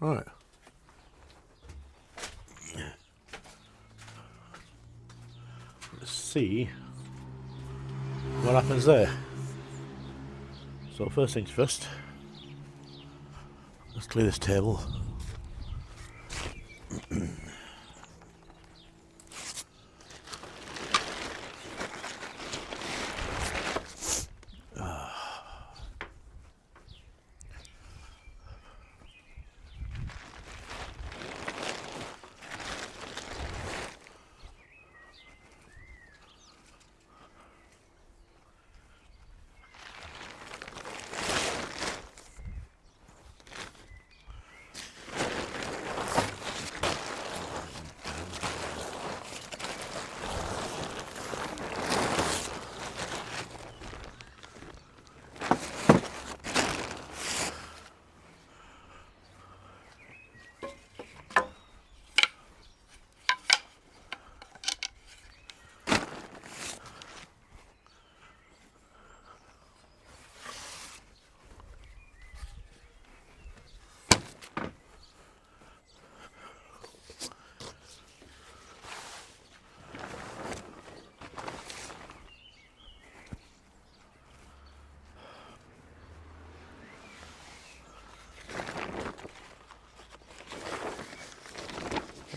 Right. Let's see what happens there. So first things first, let's clear this table.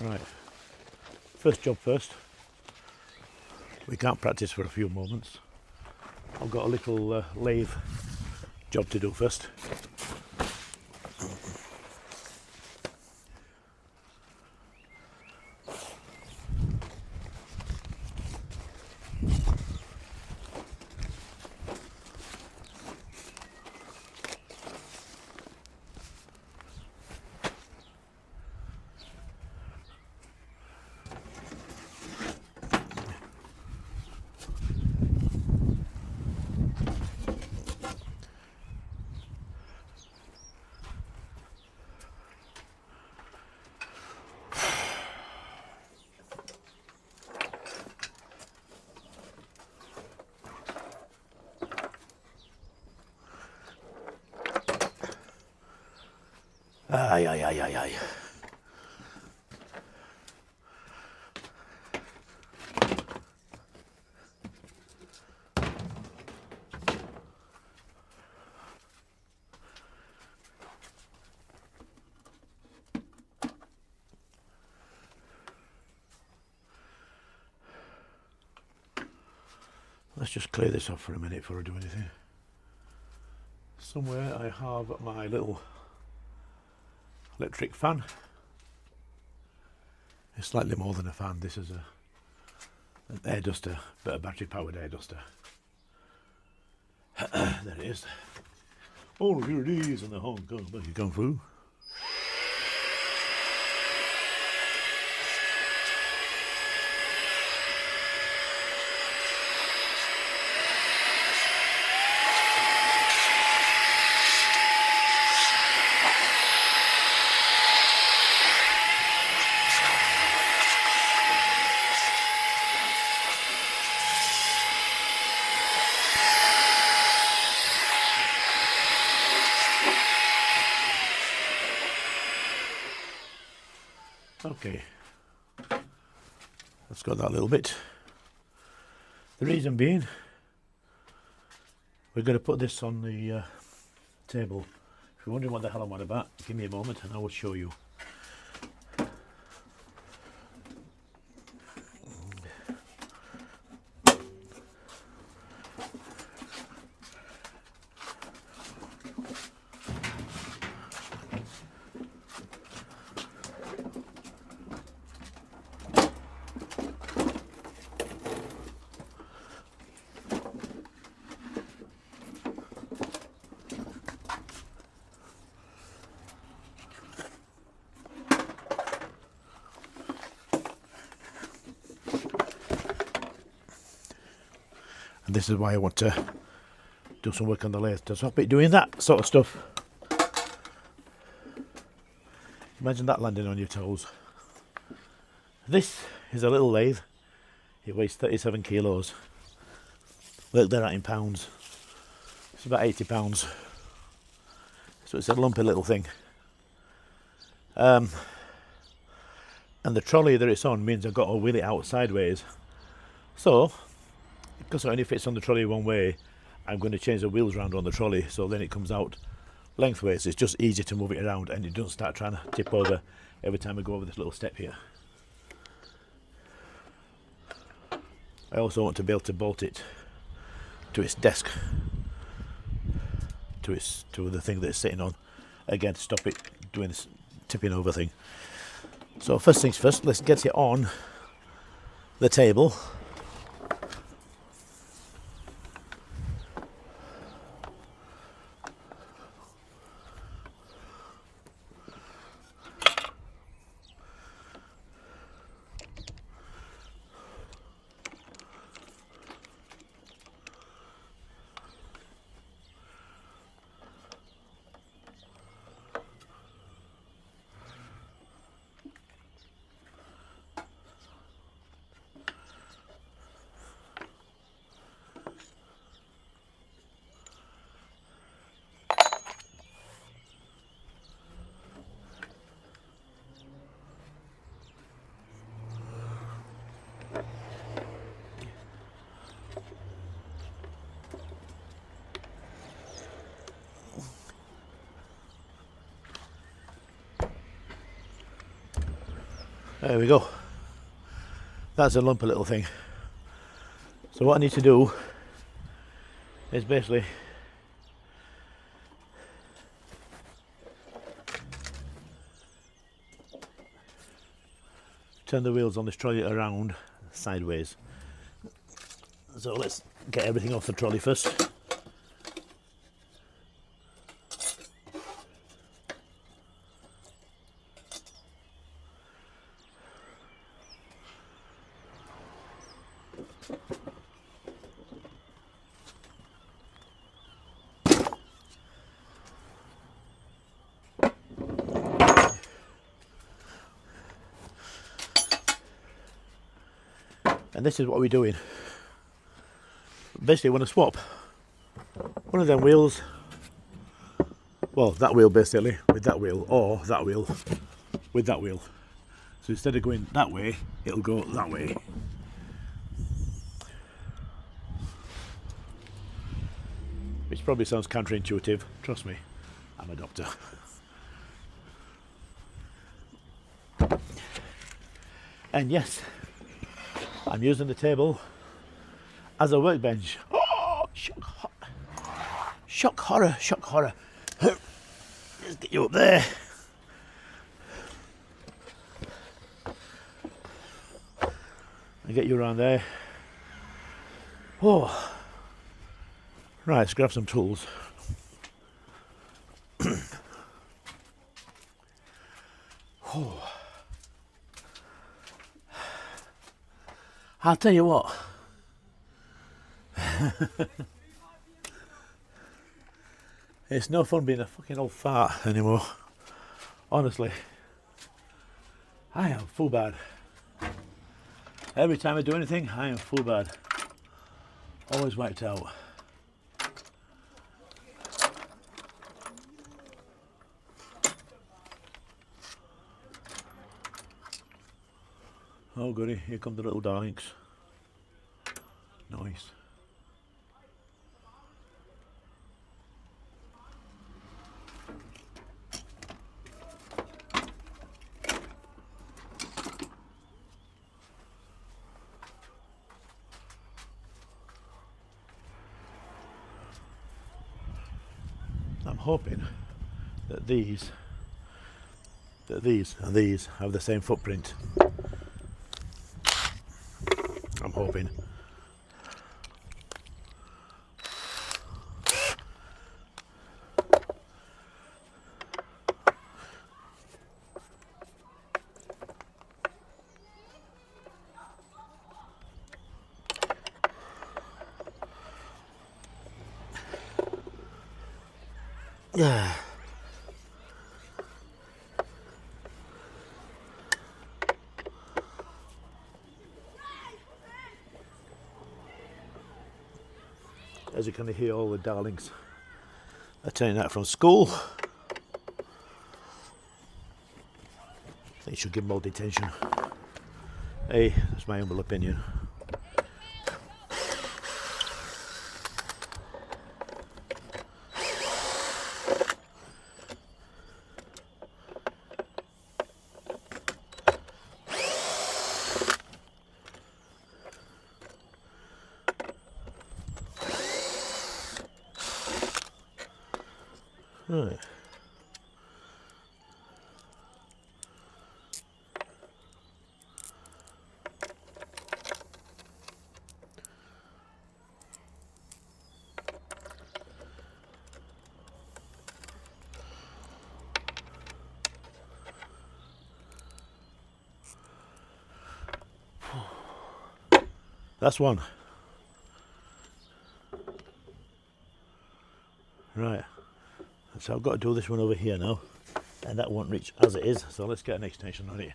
Right, first job first. We can't practice for a few moments. I've got a little lathe job to do first. Aye, aye, aye, aye, aye. Let's just clear this off for a minute before I do anything. Somewhere I have my little electric fan. It's slightly more than a fan. This is an air duster, but a battery powered air duster. There it is. Oh, here it is in the Hong Kong. Look, you going through. Okay, let's go that little bit. The reason being, we're going to put this on the table. If you're wondering what the hell I'm on about, give me a moment and I will show you. And this is why I want to do some work on the lathe to stop it doing that sort of stuff. Imagine that landing on your toes. This is a little lathe. It weighs 37 kilos. Work that out in pounds. It's about 80 pounds. So it's a lumpy little thing. And the trolley that it's on means I've got to wheel it out sideways. So, because it only fits on the trolley one way, I'm going to change the wheels around on the trolley so then it comes out lengthways. It's just easier to move it around and it doesn't start trying to tip over every time I go over this little step here. I also want to be able to bolt it to its desk, to the thing that it's sitting on, again to stop it doing this tipping over thing. So first things first, let's get it on the table. There we go. That's a lumpy little thing. So what I need to do is basically turn the wheels on this trolley around sideways. So let's get everything off the trolley first. And this is what we're doing. Basically, when I swap one of them wheels, well, that wheel basically with that wheel, or that wheel with that wheel. So instead of going that way, it'll go that way. Which probably sounds counterintuitive. Trust me, I'm a doctor. And yes, I'm using the table as a workbench. Oh, shock horror. Let's get you up there. And get you around there. Oh, right, let's grab some tools. Oh. I'll tell you what. It's no fun being a fucking old fart anymore. Honestly. I am full bad. Every time I do anything, I am full bad. Always wiped out. Oh goody, here come the little darlings. Nice. I'm hoping that these and these have the same footprint. I'm hoping. Yeah. As you can hear, all the darlings are turning out from school. It should give more detention. Hey, that's my humble opinion. Right. That's one. Right. So I've got to do this one over here now, and that won't reach as it is, so let's get an extension on it.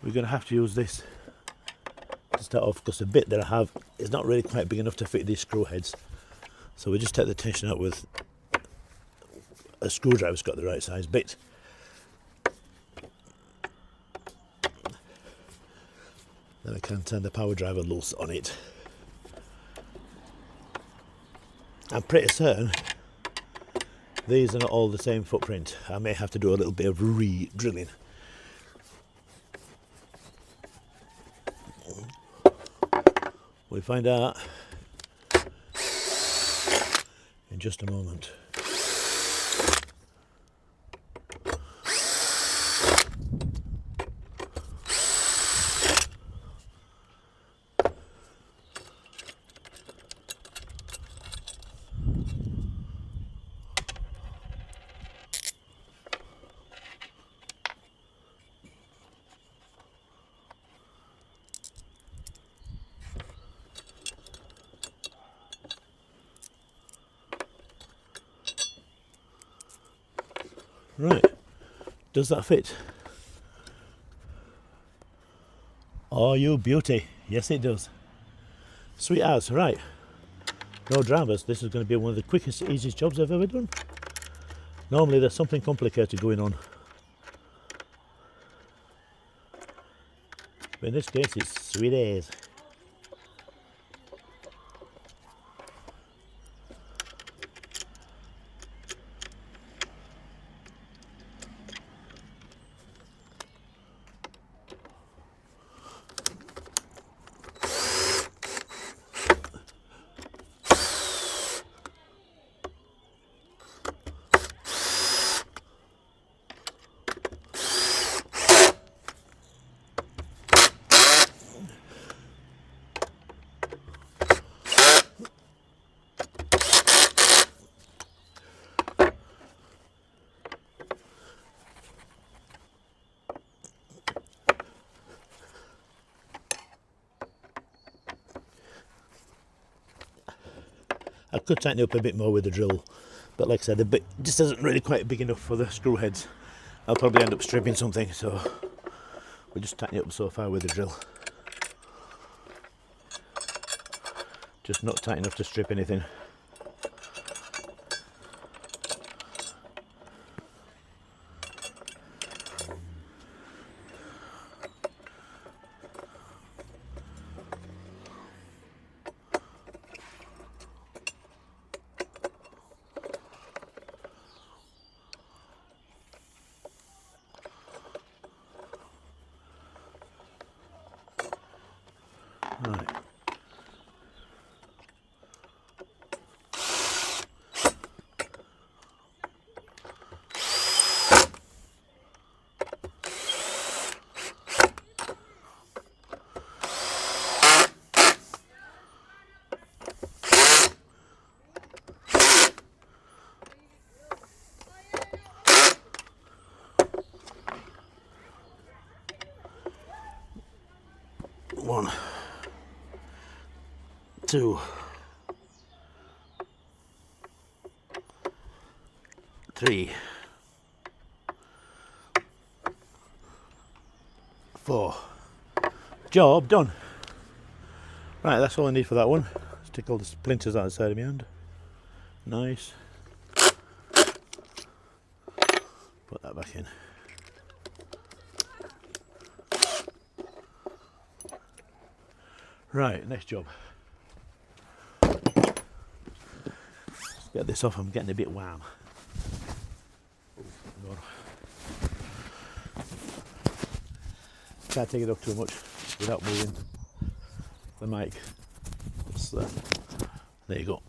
We're going to have to use this to start off, because the bit that I have is not really quite big enough to fit these screw heads. So we just take the tension out with a screwdriver that's got the right size bit. Then I can turn the power driver loose on it. I'm pretty certain these are not all the same footprint. I may have to do a little bit of re-drilling. We'll find out in just a moment. Right, does that fit? Oh, you beauty. Yes, it does. Sweet as, right. No dramas, this is going to be one of the quickest, easiest jobs I've ever done. Normally there's something complicated going on, but in this case it's sweet as. I could tighten it up a bit more with the drill, but like I said, the bit just isn't really quite big enough for the screw heads. I'll probably end up stripping something, so we'll just tighten it up so far with the drill. Just not tight enough to strip anything. Right. 1, 2, 3, 4. Job done. Right, that's all I need for that one. Let's take all the splinters out of the side of my hand. Nice. Put that back in. Right, next job. Let's get this off, I'm getting a bit warm. Oh, can't take it up too much without moving the mic. There you go.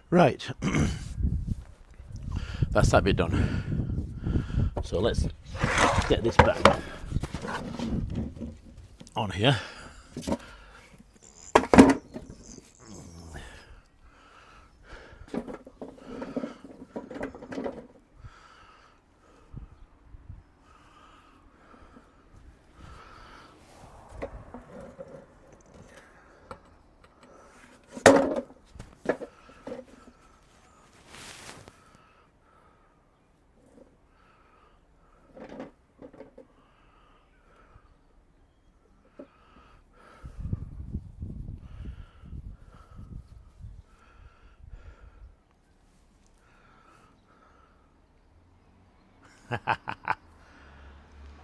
Right, that's that bit done. So let's get this back on here.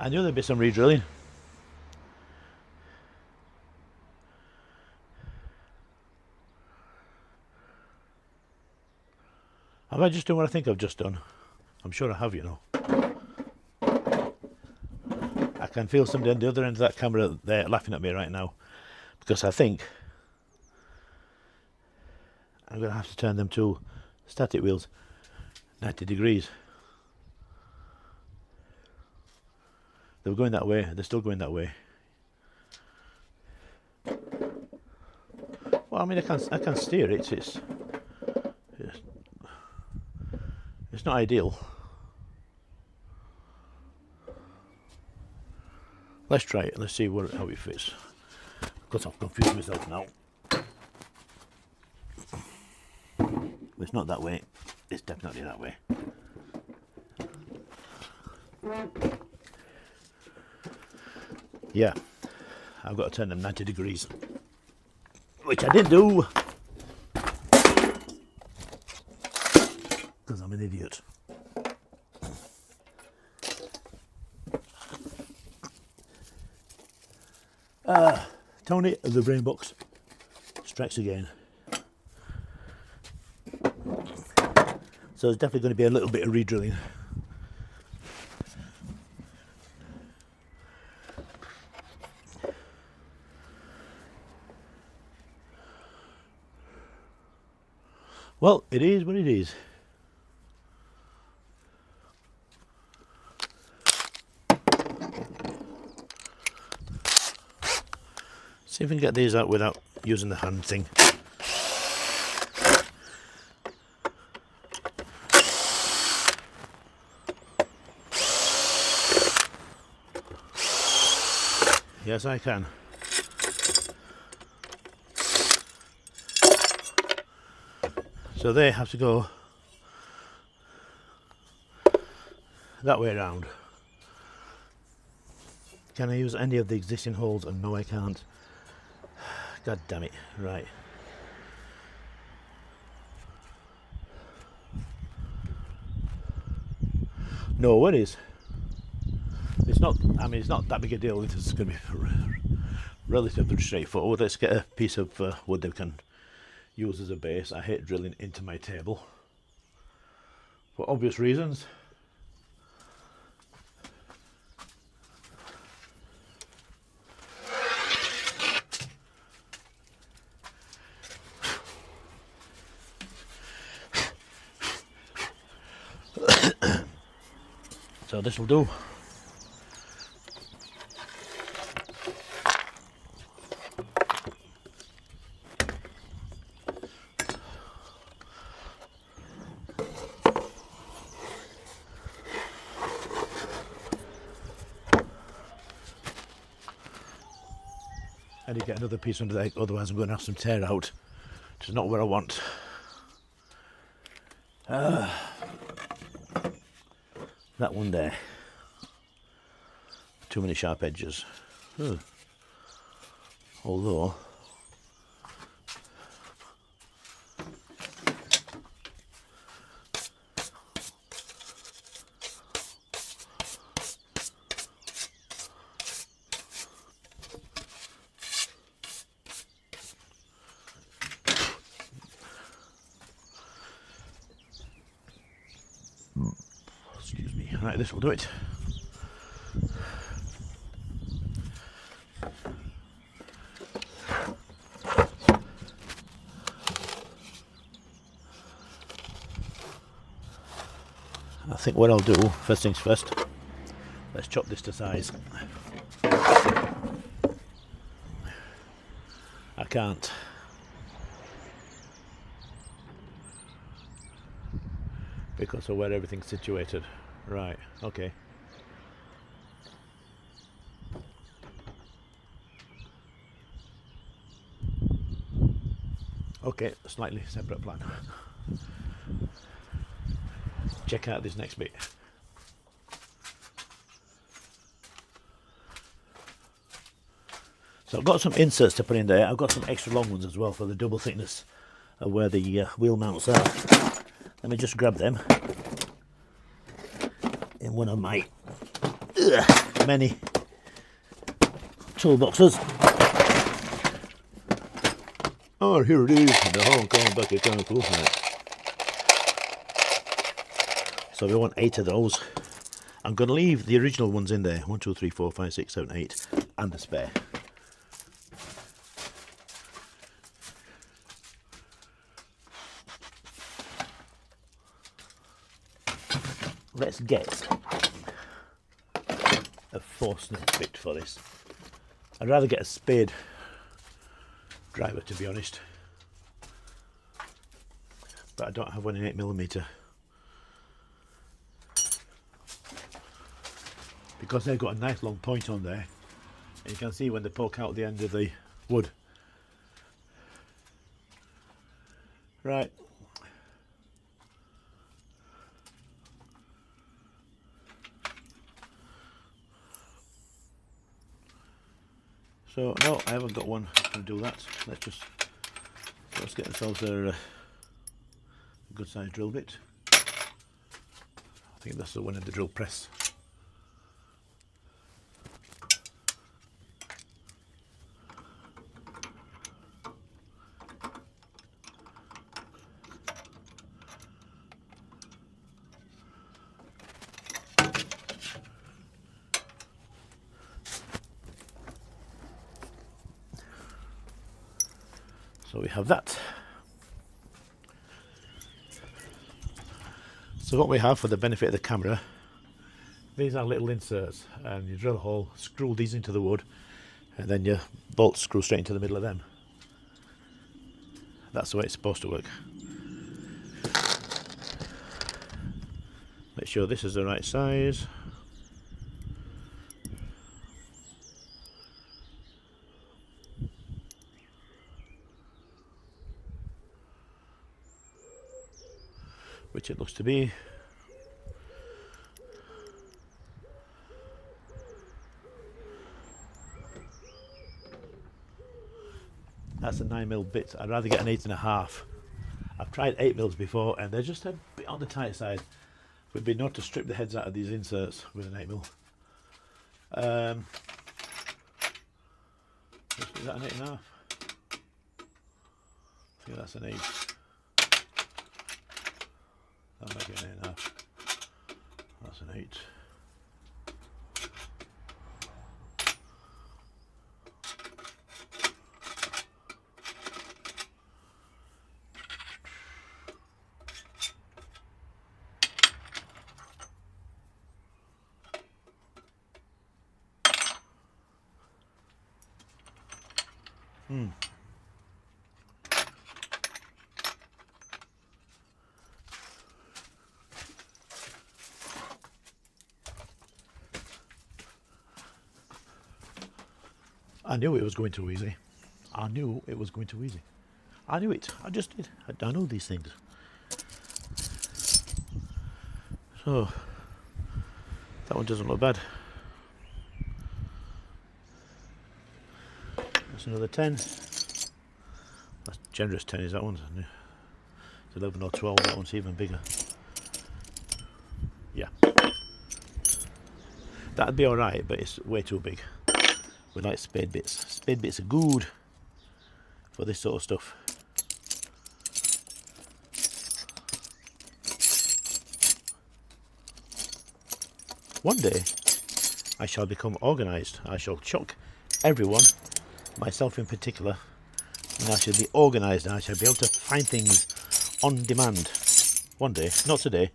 I knew there'd be some re-drilling. Have I just done what I think I've just done? I'm sure I have, you know. I can feel somebody on the other end of that camera there laughing at me right now, because I think I'm going to have to turn them to static wheels 90 degrees. They were going that way, they're still going that way. Well, I mean, I can steer it. It's not ideal. Let's try it. Let's see how it fits. Because I've confused myself now. It's not that way. It's definitely that way. Yeah, I've got to turn them 90 degrees, which I didn't do because I'm an idiot. Tony of the brain box strikes again. So there's definitely going to be a little bit of re-drilling. Well, it is what it is. See if we can get these out without using the hand thing. Yes, I can. So they have to go that way around. Can I use any of the existing holes? And no, I can't. God damn it. Right. No, it is. It's not, I mean, it's not that big a deal. It's going to be relatively straightforward. Let's get a piece of wood that we can use as a base. I hate drilling into my table for obvious reasons. So this will do. I need to get another piece under there, otherwise I'm going to have some tear out, which is not what I want. That one there. Too many sharp edges. Although excuse me. Right, this will do it. I think what I'll do, first things first, let's chop this to size. I can't. Because of where everything's situated. Right, okay. Okay, slightly separate plan. Check out this next bit. So I've got some inserts to put in there. I've got some extra long ones as well for the double thickness of where the wheel mounts are. Let me just grab them in one of my many toolboxes. Oh, here it is, the whole going back again. So we want 8 of those. I'm going to leave the original ones in there. 1, 2, 3, 4, 5, 6, 7, 8, and a spare. Let's get a Forstner bit for this. I'd rather get a spade driver, to be honest, but I don't have one in 8mm because they've got a nice long point on there, and you can see when they poke out the end of the wood. Right. So no, I haven't got one to do that. Let's get ourselves a good sized drill bit. I think that's the one in the drill press. So we have that. So what we have for the benefit of the camera, these are little inserts, and you drill a hole, screw these into the wood, and then your bolts screw straight into the middle of them. That's the way it's supposed to work. Make sure this is the right size. Which it looks to be. That's a 9mm bit. I'd rather get an 8.5. I've tried 8mm before and they're just a bit on the tight side. We'd be not to strip the heads out of these inserts with an 8mm. Is that an 8.5? I think that's an 8. That might be an 8.5. That's an 8. I knew it was going too easy. I knew it was going too easy. I knew it. I just did. I know these things. So that one doesn't look bad. That's another 10. That's generous 10 is that one. It's 11 or 12. That one's even bigger. Yeah. That'd be alright, but it's way too big. We like spade bits. Spade bits are good for this sort of stuff. One day I shall become organised. I shall shock everyone, myself in particular, and I shall be organised and I shall be able to find things on demand. One day, not today,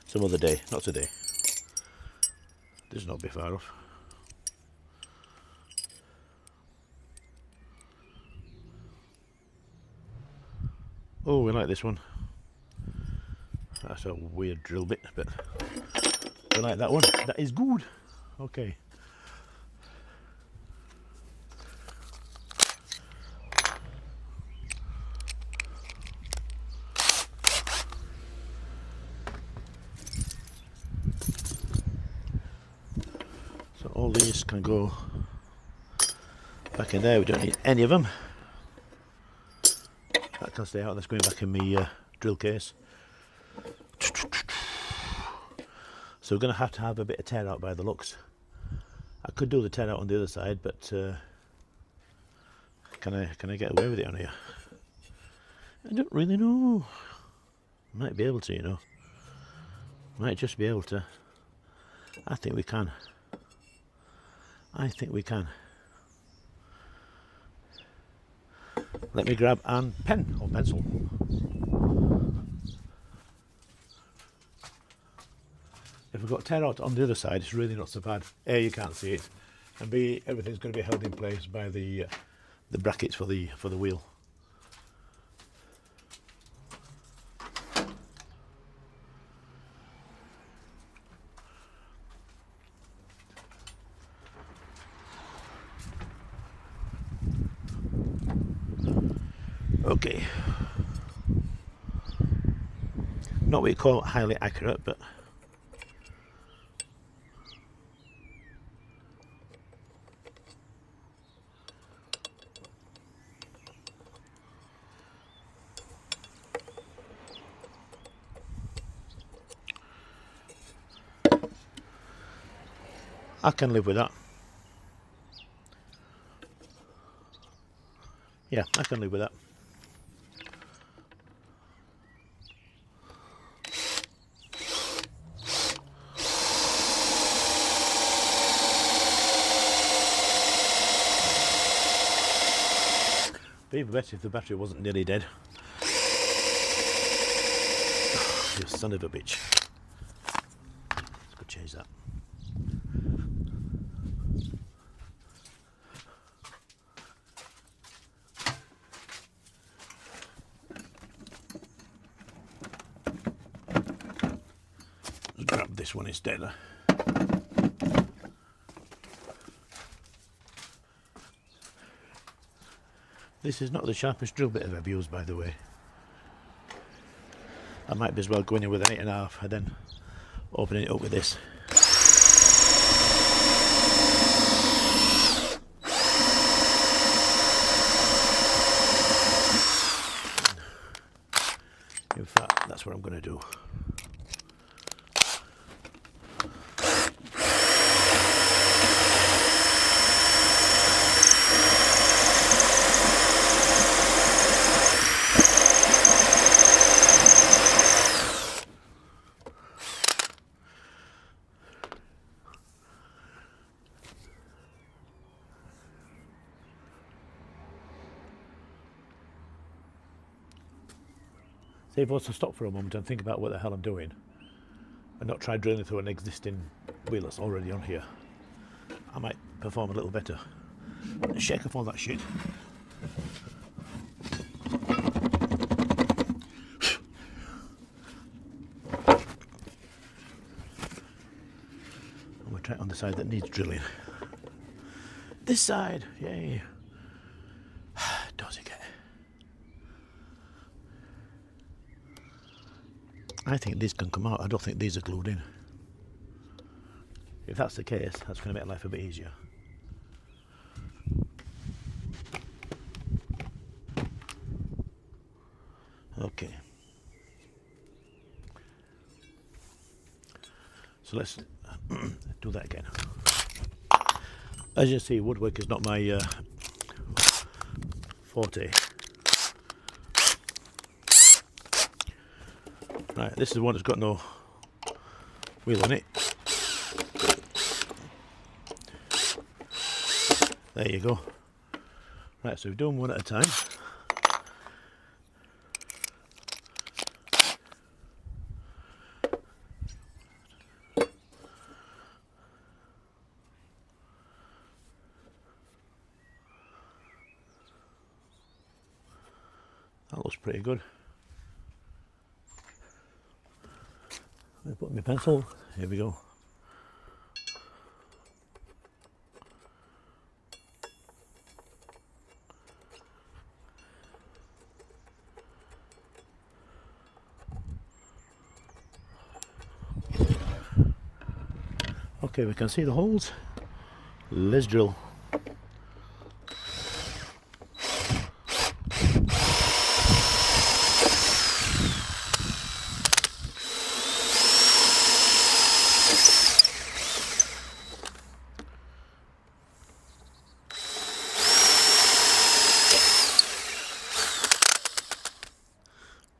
some other day, not today. This is not be far off. Oh, we like this one. That's a weird drill bit, but we like that one. That is good. Okay. So all these can go back in there. We don't need any of them. That can stay out. That's going back in my drill case. So we're going to have a bit of tear out by the looks. I could do the tear out on the other side, but can I get away with it on here? I don't really know. Might be able to, you know. Might just be able to. I think we can. I think we can. Let me grab a pen or pencil. If we've got tear out on the other side, it's really not so bad. A, you can't see it, and B, everything's going to be held in place by the brackets for the wheel. Okay. Not what you call highly accurate, but I can live with that. Yeah, I can live with that. Be even better if the battery wasn't nearly dead. Oh, you son of a bitch. Let's go change that. Let's grab this one instead. This is not the sharpest drill bit I've ever used, by the way. I might be as well going in with an 8.5 and then opening it up with this. In fact, that's what I'm going to do. See if I was to stop for a moment and think about what the hell I'm doing and not try drilling through an existing wheel that's already on here, I might perform a little better. Shake off all that shit. And we'll try it on the side that needs drilling. This side, yay. Does it get? I think these can come out. I don't think these are glued in. If that's the case, that's going to make life a bit easier. Okay. So let's do that again. As you see, woodwork is not my forte. Right, this is one that's got no wheel on it. There you go. Right, so we've done one at a time. That looks pretty good. Let me put my pencil. Here we go. Okay, we can see the holes. Let's drill.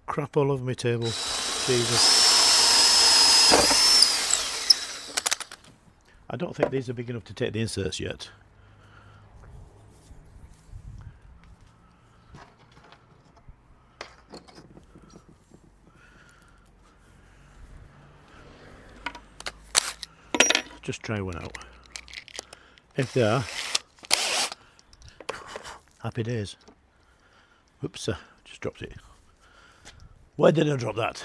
Crap all over my table. Jesus. I don't think these are big enough to take the inserts yet. Just try one out. If they are, happy days. Oops, just dropped it. Why did I drop that?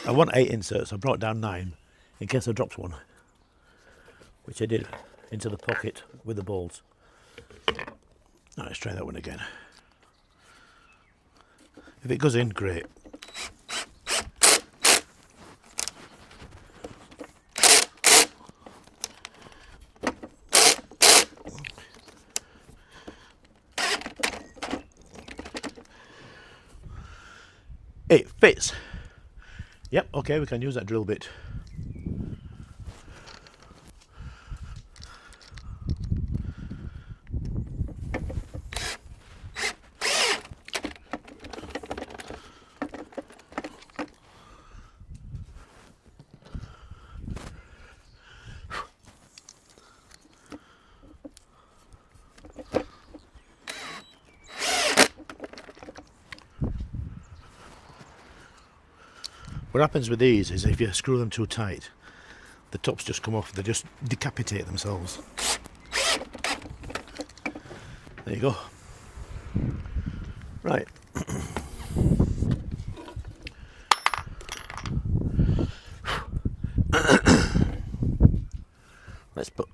I want 8 inserts, I brought down 9 in case I dropped one, which I did into the pocket with the balls. Now let's try that one again. If it goes in, great. It fits. Yep, okay, we can use that drill bit. What happens with these is if you screw them too tight, the tops just come off, they just decapitate themselves. There you go. Right. Let's put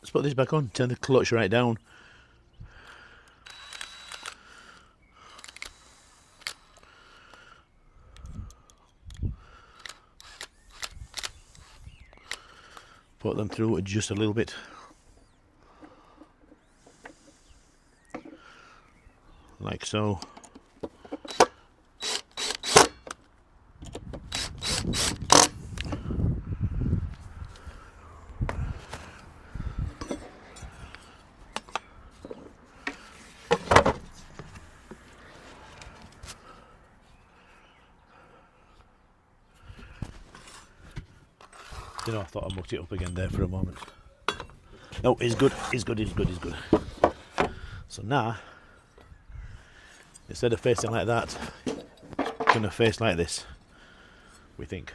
let's put this back on, turn the clutch right down. Put them through just a little bit. Like so. You know, I thought I mucked it up again there for a moment. No, it's good, it's good, it's good, it's good. So now, instead of facing like that, it's going to face like this, we think.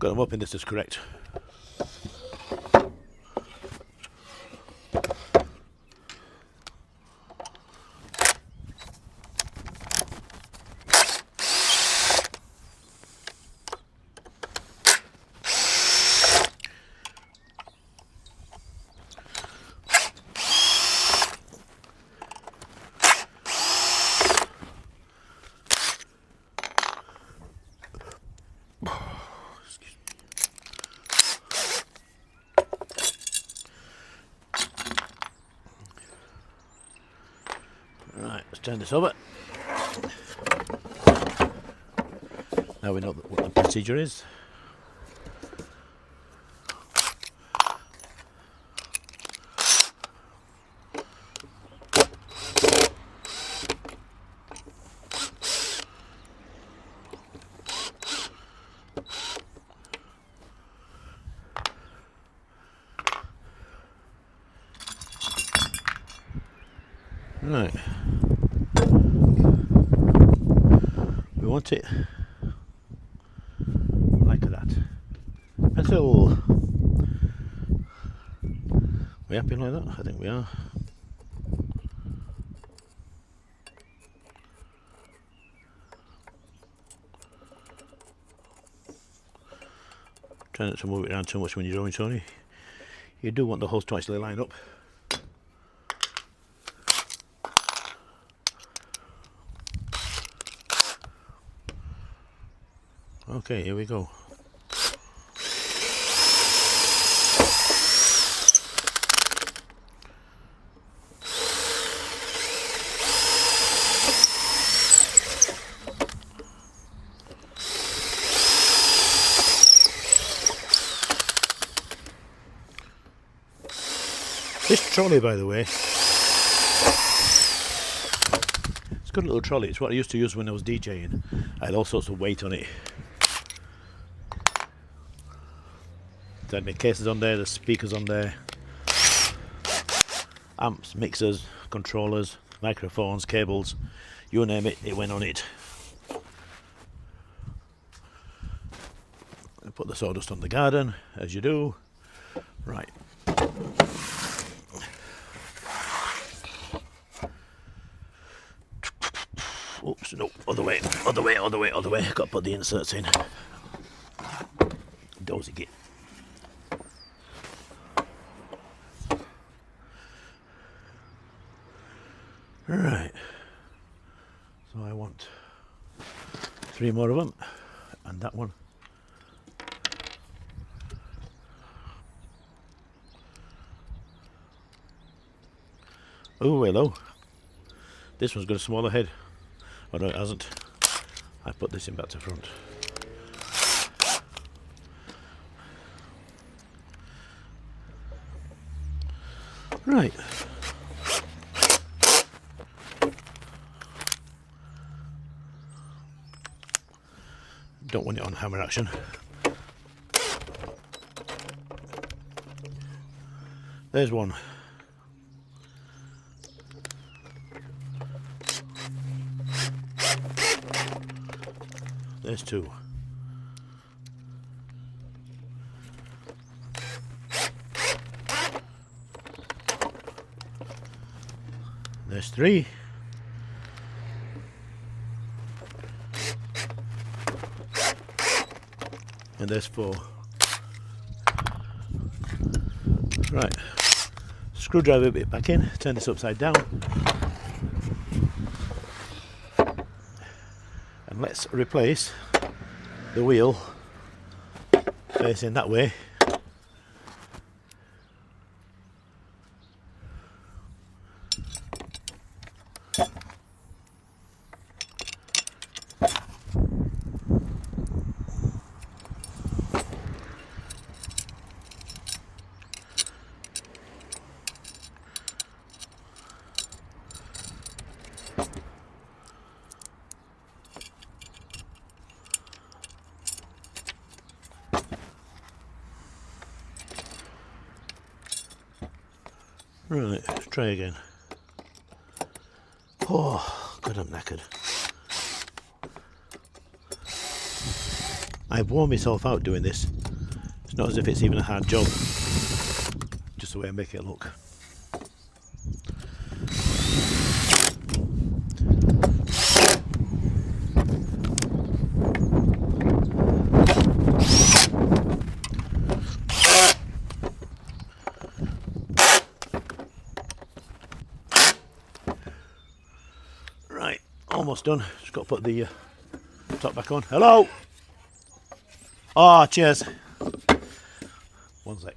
God, I'm hoping this is correct. Right, let's turn this over. Now we know what the procedure is. Right, we want it like that. Pencil. We happy like that? I think we are. Try not to move it around too much when you're drawing, Tony. You do want the holes to actually line up. Okay, here we go. This trolley, by the way, it's a good little trolley. It's what I used to use when I was DJing. I had all sorts of weight on it. It had my cases on there, the speakers on there, amps, mixers, controllers, microphones, cables, you name it, it went on it. I put the sawdust on the garden, as you do. Right. Oops, no, other way. Got to put the inserts in. Dozy git. Right. So I want 3 more of them, and that one. Oh, hello. This one's got a smaller head. Oh no, it hasn't. I put this in back to front. Right. Don't want it on hammer action. There's one. There's 2. There's 3. And there's 4. Right. Screwdriver bit back in, turn this upside down. And let's replace the wheel facing that way. Right, let's try again. Oh, God, I'm knackered. I've worn myself out doing this. It's not as if it's even a hard job, just the way I make it look. Right, almost done. Just got to put the top back on. Hello! Oh, cheers. One sec.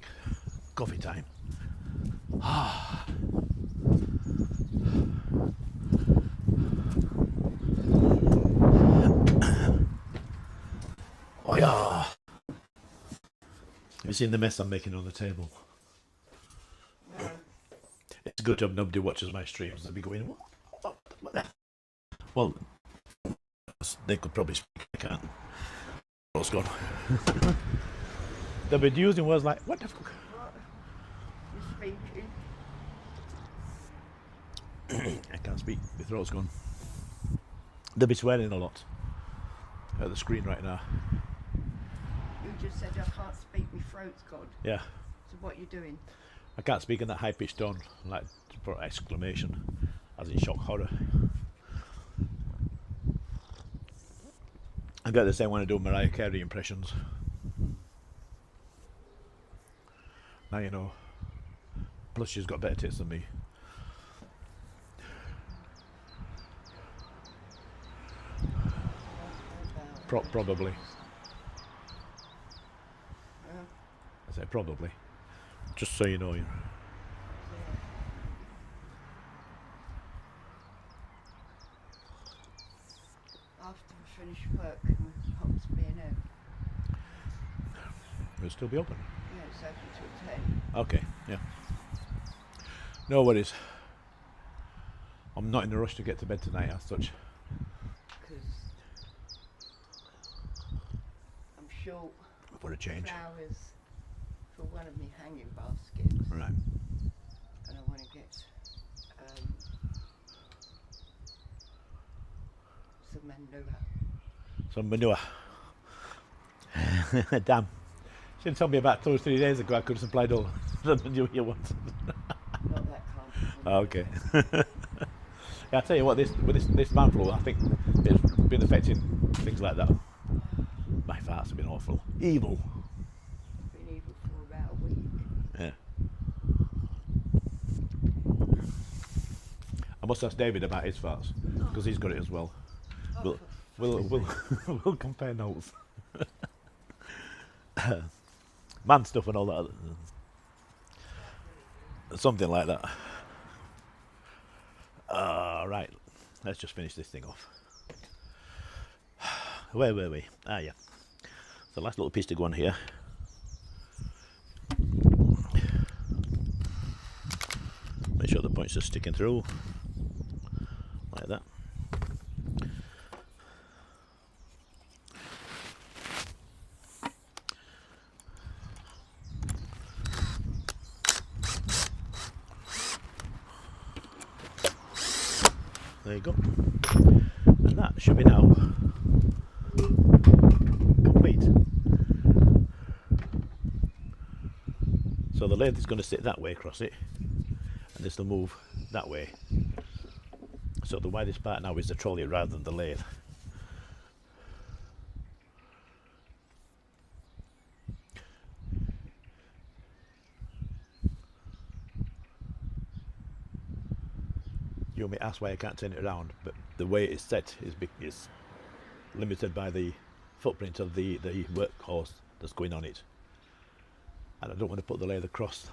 Coffee time. Oh yeah. Have you seen the mess I'm making on the table? No. It's a good job nobody watches my streams. They'll be going, what the? Well, they could probably speak. I can't. What's gone? They'll be using words like, what the fuck? You're speaking. I can't speak. My throat's gone. They'll be swearing a lot at the screen right now. You just said I can't speak, my throat's gone. Yeah. So what are you doing? I can't speak in that high-pitched tone, like for exclamation, as in shock horror. I get the same when I do Mariah Carey impressions. Now you know. Plus she's got better tits than me. Probably. I say probably. Just so you know. After we finish work, can we pop to B&M? It'll still be open. Yeah, it's open till 10. Okay, yeah. No worries. I'm not in a rush to get to bed tonight as such. Because I'm short For a change. flowers for one of my hanging baskets. Right. And I want to get some manure. Some manure. Damn. Should have told me about 2 or 3 days ago. I could have supplied all the manure you wanted. Not that kind of Okay. Yeah, I'll tell you what, this man flu, I think it's been affecting things like that. My farts have been awful. Evil. It's been evil for about a week. Yeah. I must ask David about his farts, because he's got it as well. We'll compare notes. Man stuff and all that. Something like that. Right, let's just finish this thing off. Where were we? Ah, yeah. The last little piece to go on here. Make sure the points are sticking through. Like that. There you go. And that should be now complete. So the lathe is going to sit that way across it, and this will move that way. So the widest part now is the trolley rather than the lathe. You may ask why I can't turn it around, but the way it's set is limited by the footprint of the workhorse that's going on it. And I don't want to put the lathe across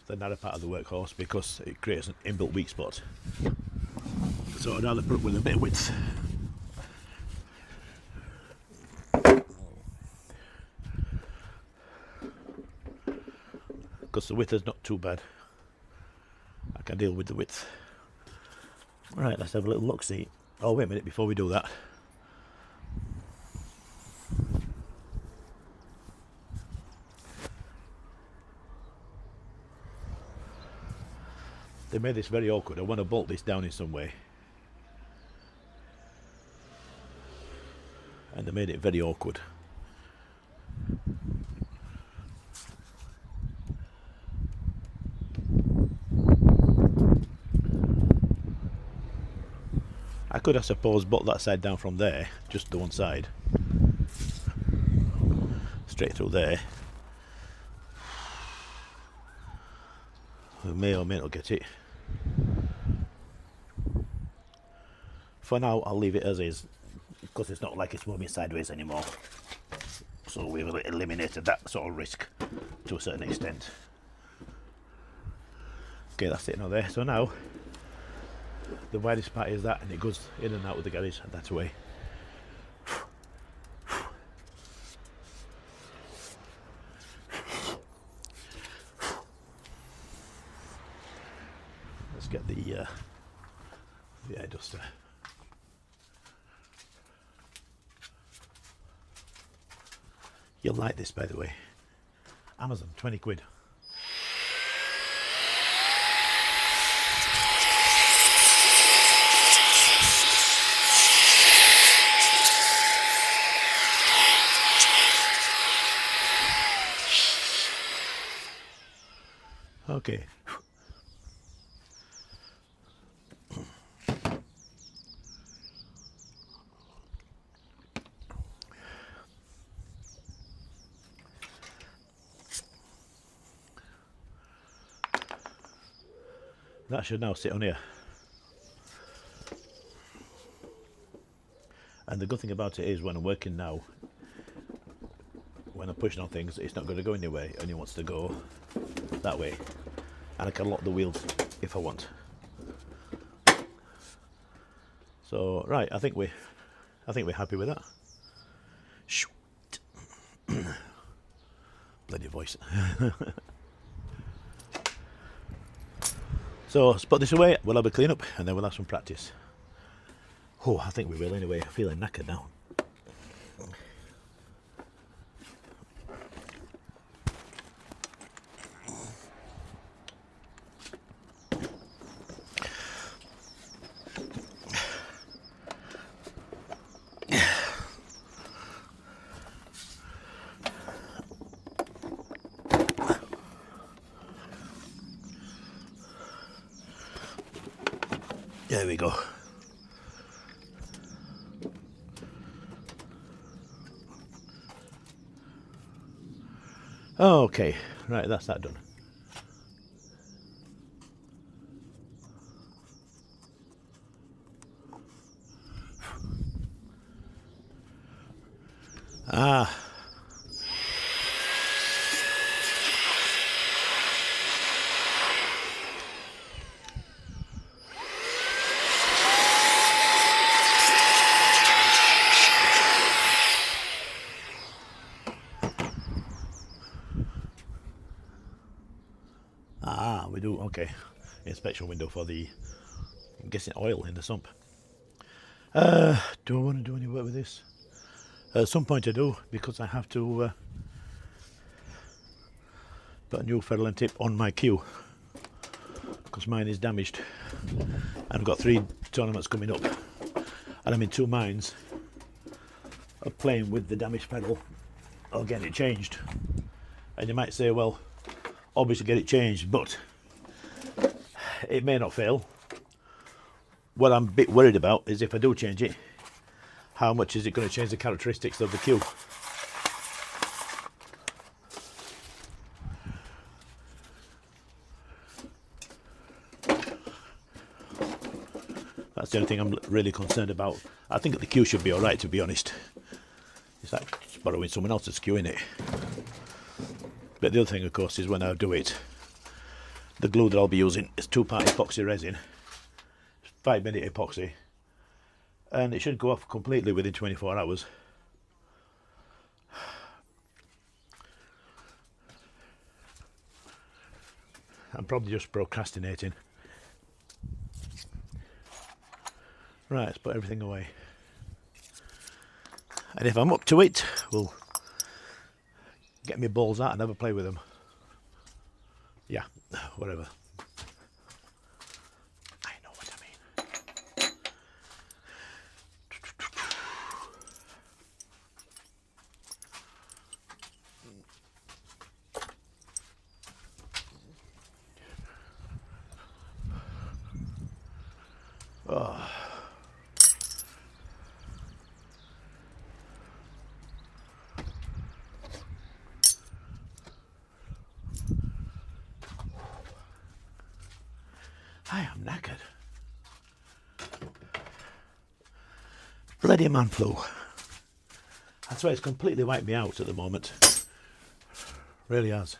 the narrow part of the workhorse because it creates an inbuilt weak spot. So I'd rather put it with a bit of width. Because the width is not too bad. I can deal with the width. Right, let's have a little look see. Oh, wait a minute before we do that. They made this very awkward. I want to bolt this down in some way. And they made it very awkward. could, I suppose, bolt that side down from there, just the one side, straight through there. We may or may not get it. For now, I'll leave it as is, because it's not like it's moving sideways anymore. So we've eliminated that sort of risk to a certain extent. Okay, that's it now there. So now, the widest part is that, and it goes in and out of the garage that way. Let's get the air duster. You'll like this, by the way. Amazon, 20 quid. Okay. That should now sit on here. And the good thing about it is, when I'm working now, when I'm pushing on things, it's not going to go anywhere. It only wants to go that way. And I can lock the wheels if I want. So right, I think we're happy with that. Shoot. Bloody voice. So let's put this away, we'll have a clean up, and then we'll have some practice. Oh, I think we will anyway. I'm feeling knackered now. There we go. Okay, right, that's that done. Ah. Ah, we do, okay. Inspection window for the, I'm guessing, oil in the sump. Do I want to do any work with this? At some point I do, because I have to put a new ferrule end tip on my queue, because mine is damaged. I've got 3 tournaments coming up, and I'm in 2 minds of playing with the damaged pedal or getting it changed. And you might say, well, obviously get it changed, but it may not fail. What I'm a bit worried about is, if I do change it, how much is it going to change the characteristics of the queue? That's the only thing I'm really concerned about. I think the queue should be alright, to be honest. It's like borrowing someone else's queue, in it. But the other thing, of course, is when I do it, the glue that I'll be using is 2-part epoxy resin, 5-minute epoxy, and it should go off completely within 24 hours. I'm probably just procrastinating. Right, let's put everything away. And if I'm up to it, we'll get my balls out and have a play with them. Yeah, whatever. I know what I mean. Oh. Bloody man flu. That's why it's completely wiped me out at the moment. Really has.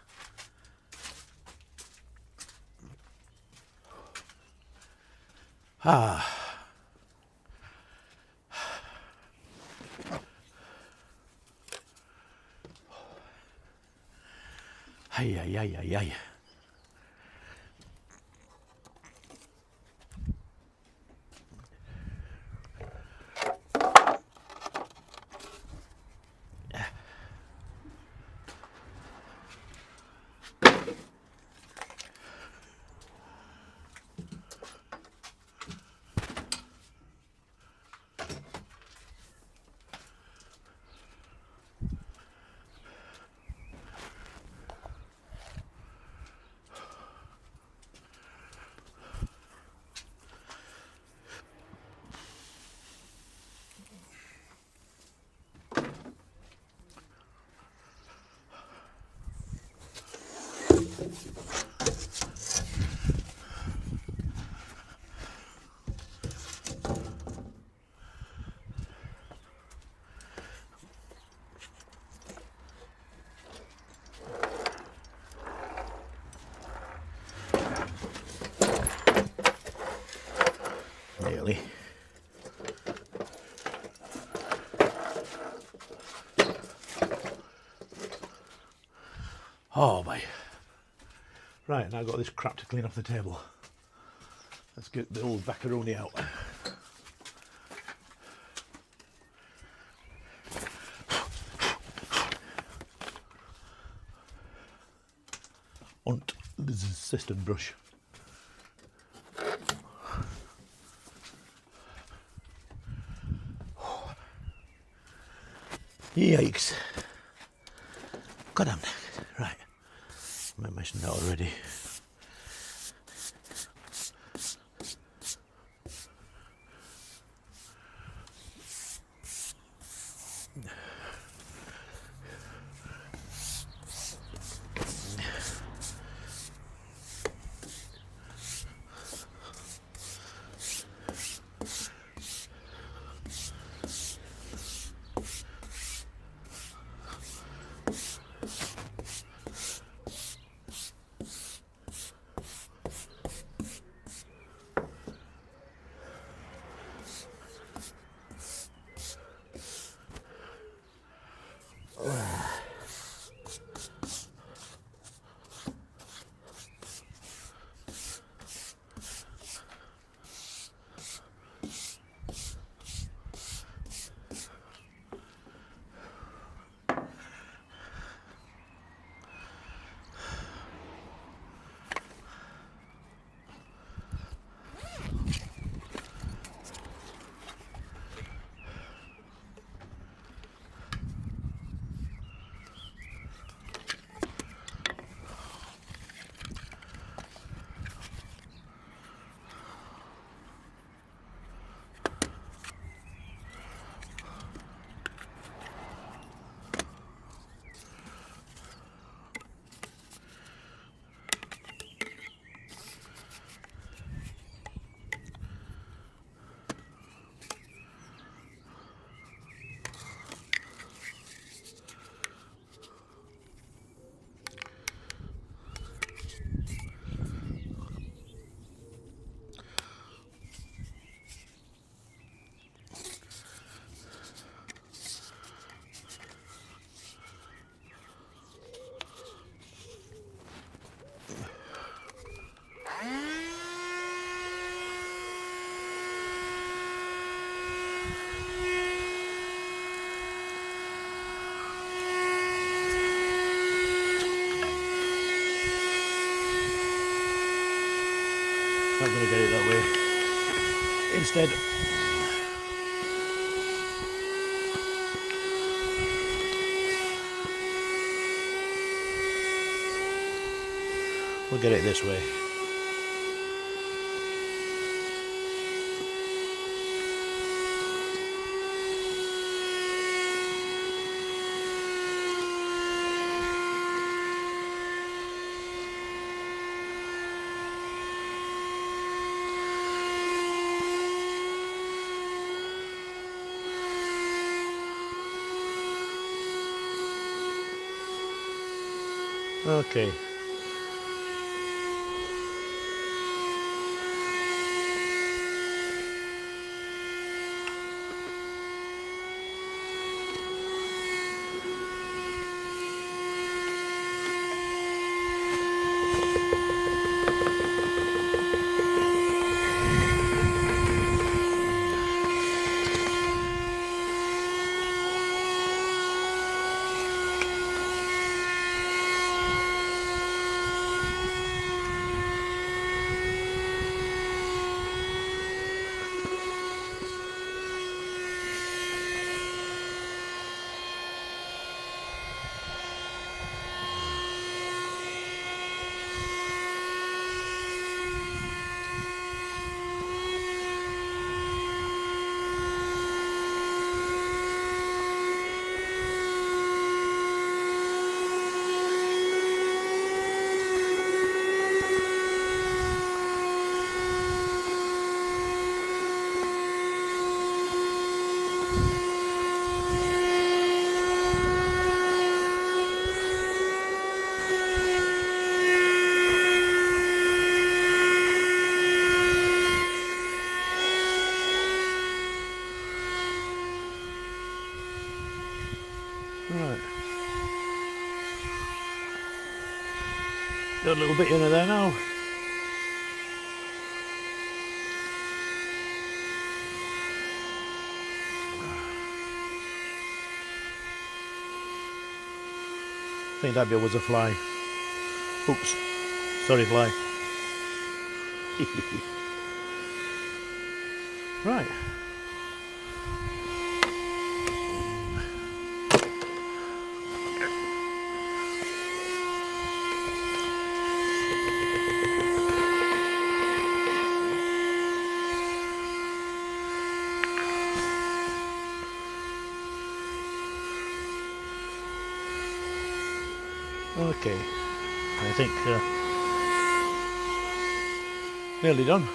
Ah. Ay, ay, ay, ay, ay. Nearly. Oh boy. Right, now I've got this crap to clean off the table. Let's get the old macaroni out. Und this is a cistern brush. Yikes. God damn. Right. I mentioned that already. Not going to get it that way. Instead, we'll get it this way. Okay. Right. Got a little bit in there now. I think that bit was a fly. Oops. Sorry, fly. Right. Okay. I think nearly done.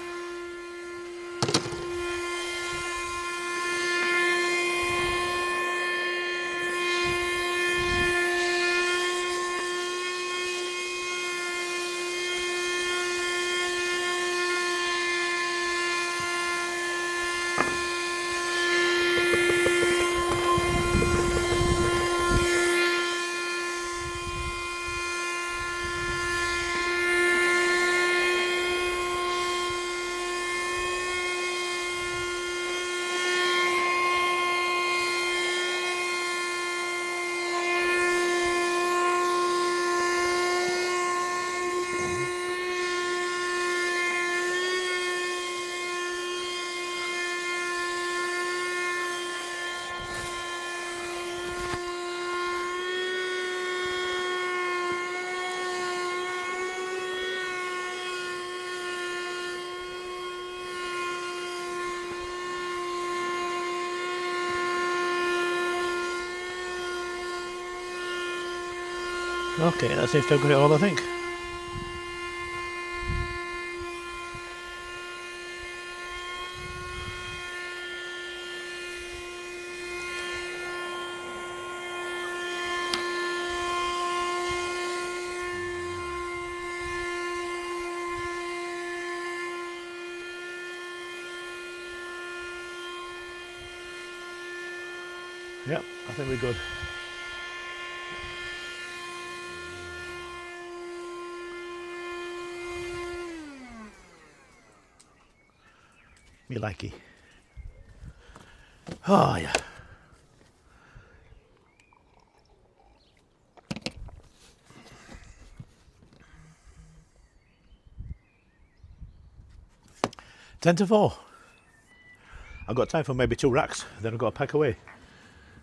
Okay, that seems to have got it all, I think. Yep, I think we're good. Me likey. Oh, yeah. Ten to 4. I've got time for maybe 2 racks, then I've got to pack away.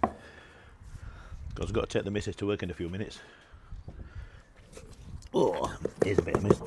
Because I've got to take the missus to work in a few minutes. Oh, here's a bit of mist.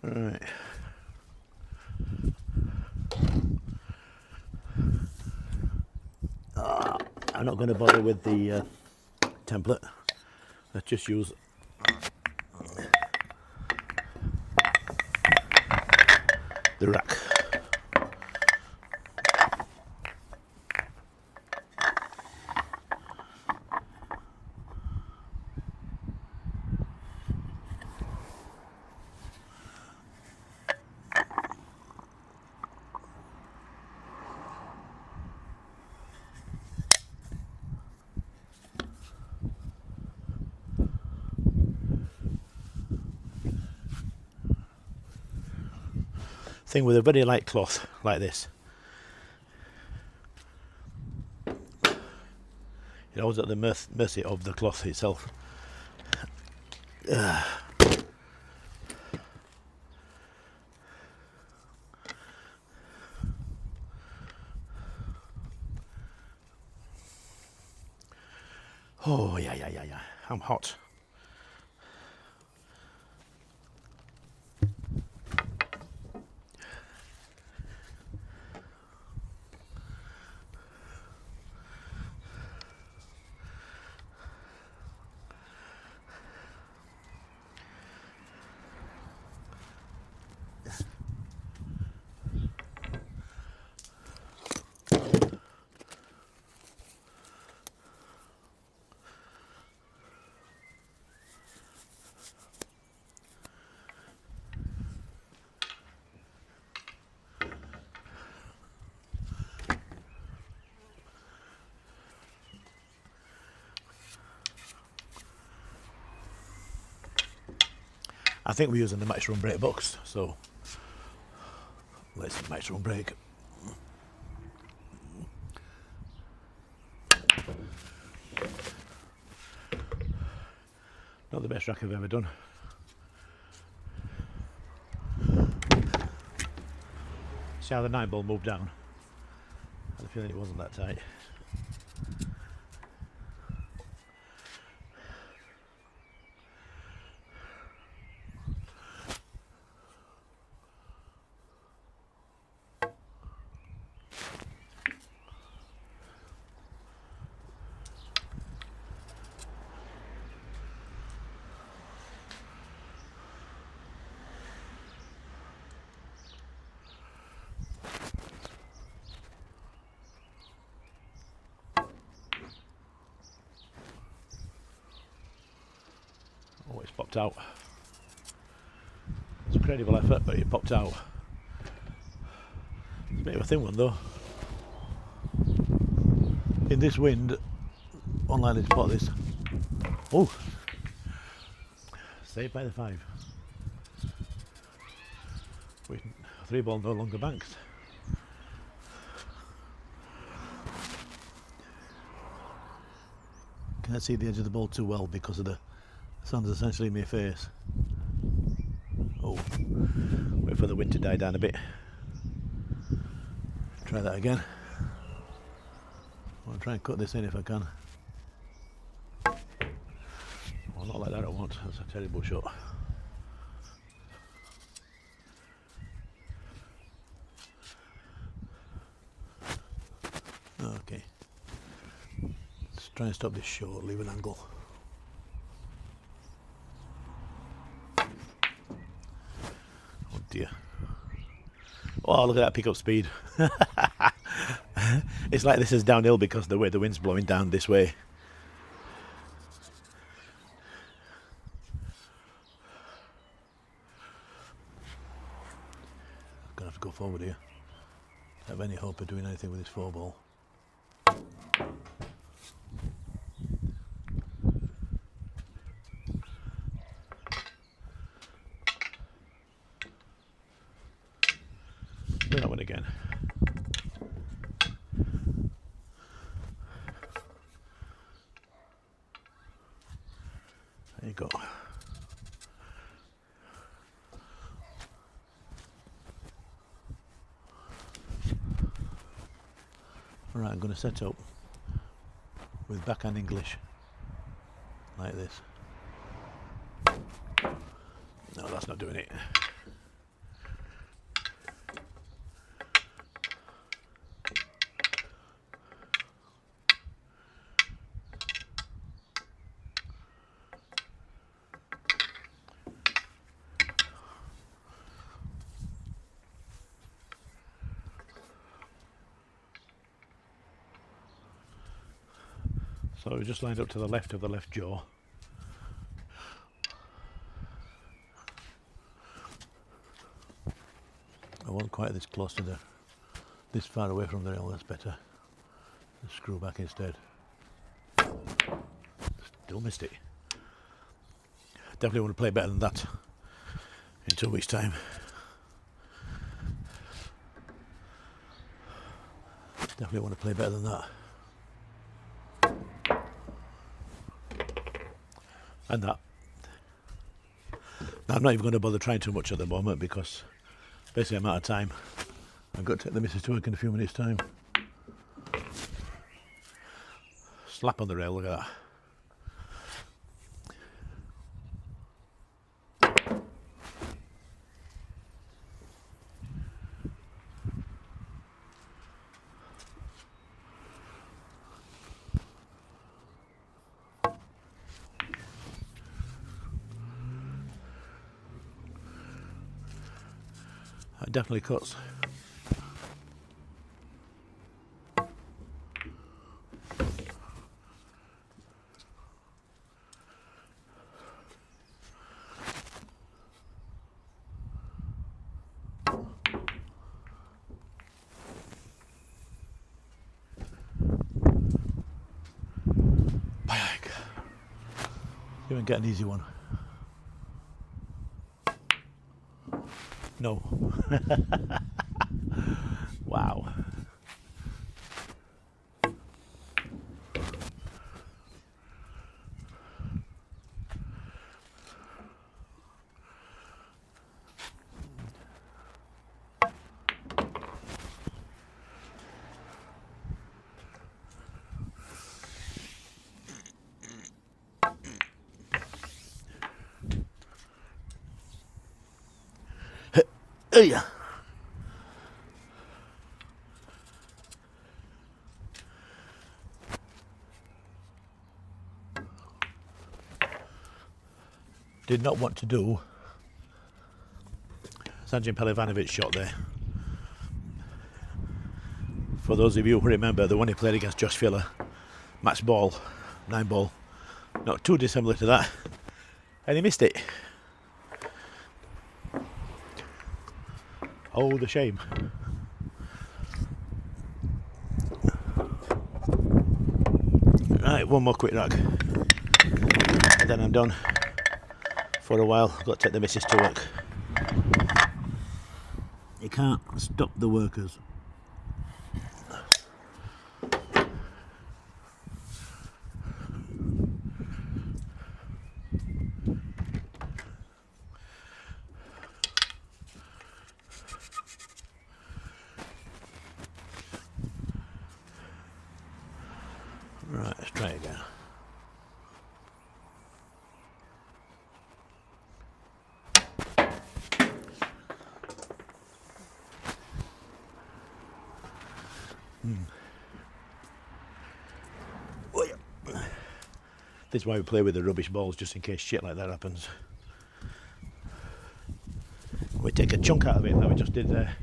Right. I'm not going to bother with the template. Let's just use the rack. Thing with a very light cloth like this, you're always at the mercy of the cloth itself. Oh, yeah. I'm hot. I think we're using the match run brake box, so let's match run brake. Not the best rack I've ever done. See how the 9 ball moved down? I had a feeling it wasn't that tight. Oh, it's popped out. It's a credible effort, but it popped out. It's a bit of a thin one though. In this wind, unlikely to spot this. Oh! Saved by the 5. With 3 ball no longer banked. Can't see the edge of the ball too well because of the sun's essentially in my face. Oh, wait for the wind to die down a bit. Try that again. I'll try and cut this in if I can. Well, not like that I won't. That's a terrible shot. Okay. Let's try and stop this short, leave an angle. Oh dear. Oh, look at that pickup speed. It's like this is downhill because the way the wind's blowing down this way. I'm gonna have to go forward here. Don't have any hope of doing anything with this 4 ball. Do that one again. There you go. Alright, I'm going to set up with backhand English like this. No, that's not doing it. So we just lined up to the left of the left jaw. I wasn't quite this close to this far away from the rail, that's better. Just screw back instead. Still missed it. Definitely want to play better than that in 2 weeks' time. Definitely want to play better than that. And that. Now, I'm not even going to bother trying too much at the moment because basically I'm out of time. I've got to take the missus to work in a few minutes' time. Slap on the rail, look at that. That definitely cuts. You won't get an easy one. No. Wow. Yeah. Did not want to do Sergeant Pelivanovic shot there. For those of you who remember the one he played against Josh Filler, match ball, 9 ball, not too dissimilar to that, and he missed it. Oh, the shame. Right, one more quick rack, and then I'm done for a while. I've got to take the missus to work. You can't stop the workers. Right, let's try again. This is why we play with the rubbish balls, just in case shit like that happens. We take a chunk out of it like we just did there.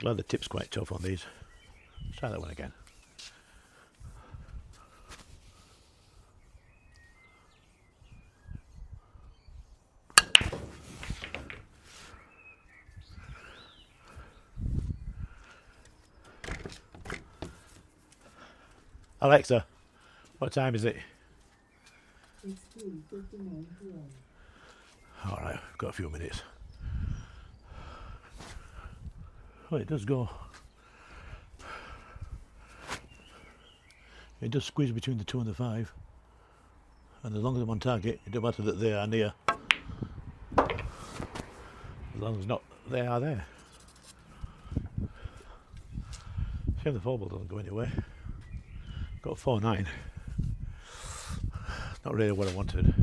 Glad the tip's quite tough on these. Let's try that one again. Alexa, what time is it? It's 2:59 p.m. Alright, I've got a few minutes. Oh, it does go. It does squeeze between the 2 and the 5. And as long as I'm on target, it doesn't matter that they are near. As long as not, they are there. Shame the 4 ball doesn't go anywhere. Got 4-9. Not really what I wanted.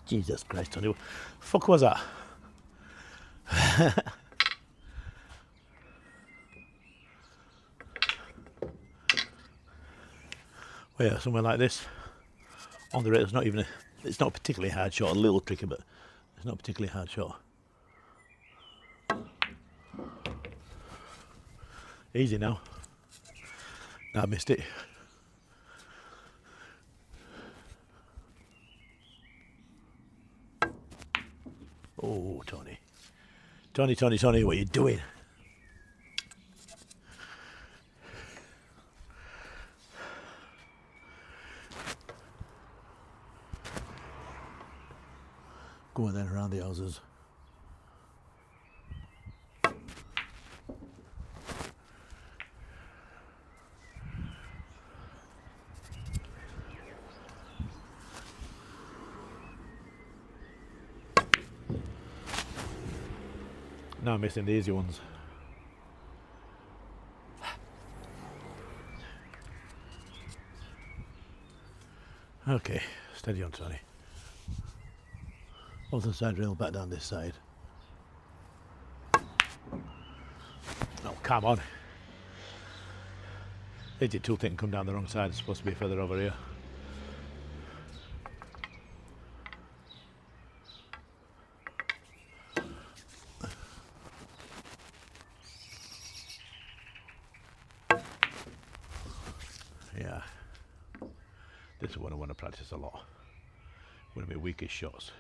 Jesus Christ, Tony. Fuck was that? Well, yeah, somewhere like this, on the rail, it's not a particularly hard shot, a little tricky, but it's not a particularly hard shot. Easy now. No, I missed it. Oh, Tony. Tony, what are you doing? Going then around the houses. Now I'm missing the easy ones. Okay, steady on, Tony. Off the side rail, back down this side. Oh, come on. They did two things come down the wrong side. It's supposed to be further over here. Yeah. This is what I want to practice a lot. One of my weakest shots.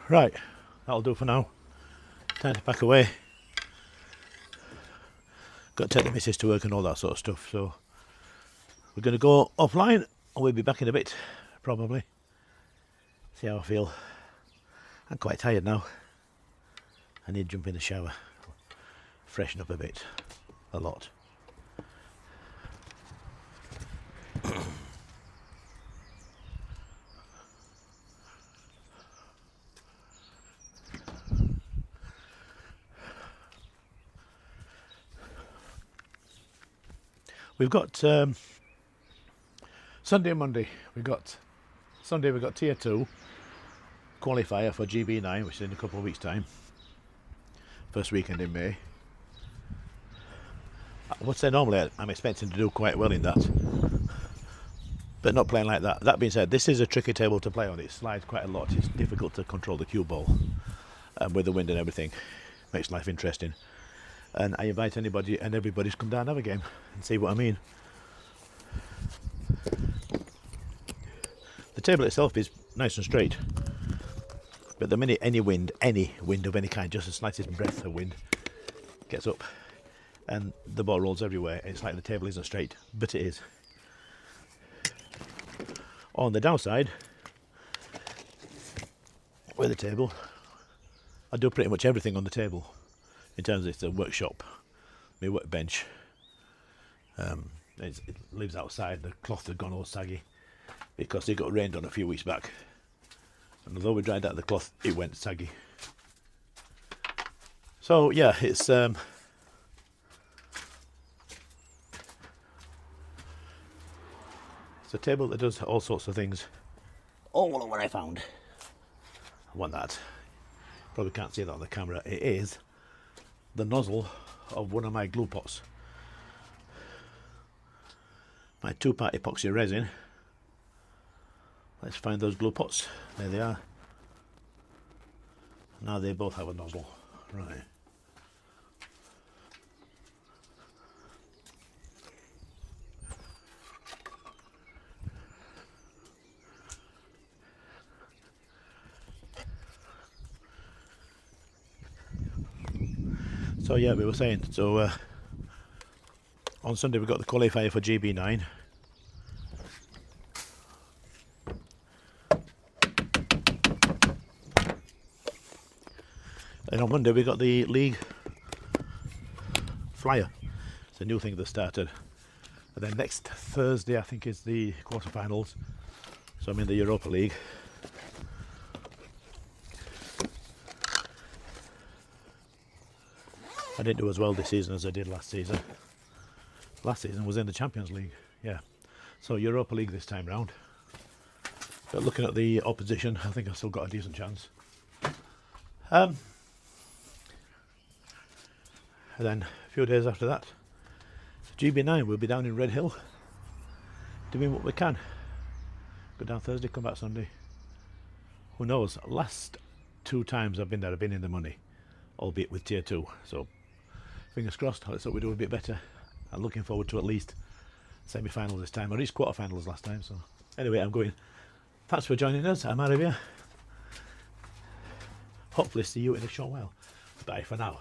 Right, that'll do for now. Time to pack away. Got to take the missus to work and all that sort of stuff, so we're going to go offline and we'll be back in a bit, probably. See how I feel. I'm quite tired now. I need to jump in the shower, freshen up a bit, a lot. We've got Sunday and Monday. Sunday we've got Tier 2 qualifier for GB9, which is in a couple of weeks' time. First weekend in May. I would say normally I'm expecting to do quite well in that, but not playing like that. That being said, this is a tricky table to play on. It slides quite a lot. It's difficult to control the cue ball with the wind and everything. Makes life interesting. And I invite anybody and everybody to come down and have a game and see what I mean. The table itself is nice and straight, but the minute any wind of any kind, just the slightest breath of wind, gets up and the ball rolls everywhere. It's like the table isn't straight, but it is. On the downside, with the table, I do pretty much everything on the table. In terms of it's a workshop, my workbench, it lives outside. The cloth had gone all saggy because it got rained on a few weeks back, and although we dried out the cloth, it went saggy. So yeah, it's a table that does all sorts of things. Oh, look what I found! I want that. Probably can't see that on the camera. It is the nozzle of one of my glue pots. My 2-part epoxy resin. Let's find those glue pots. There they are. Now they both have a nozzle. Right. So yeah, we were saying, so on Sunday we got the qualifier for GB9. And on Monday we got the league flyer. It's a new thing that started. And then next Thursday, I think, is the quarterfinals. So I'm in the Europa League. I didn't do as well this season as I did last season. Last season was in the Champions League, yeah. So Europa League this time round. But looking at the opposition, I think I've still got a decent chance. And then a few days after that, GB9 will be down in Red Hill, doing what we can. Go down Thursday, come back Sunday. Who knows? Last 2 times I've been there, I've been in the money, albeit with tier 2. So fingers crossed. Let's hope we do a bit better. I'm looking forward to at least semi-finals this time. I reached quarter-finals last time. So anyway, I'm going. Thanks for joining us. I'm out of here. Hopefully see you in a short while. Bye for now.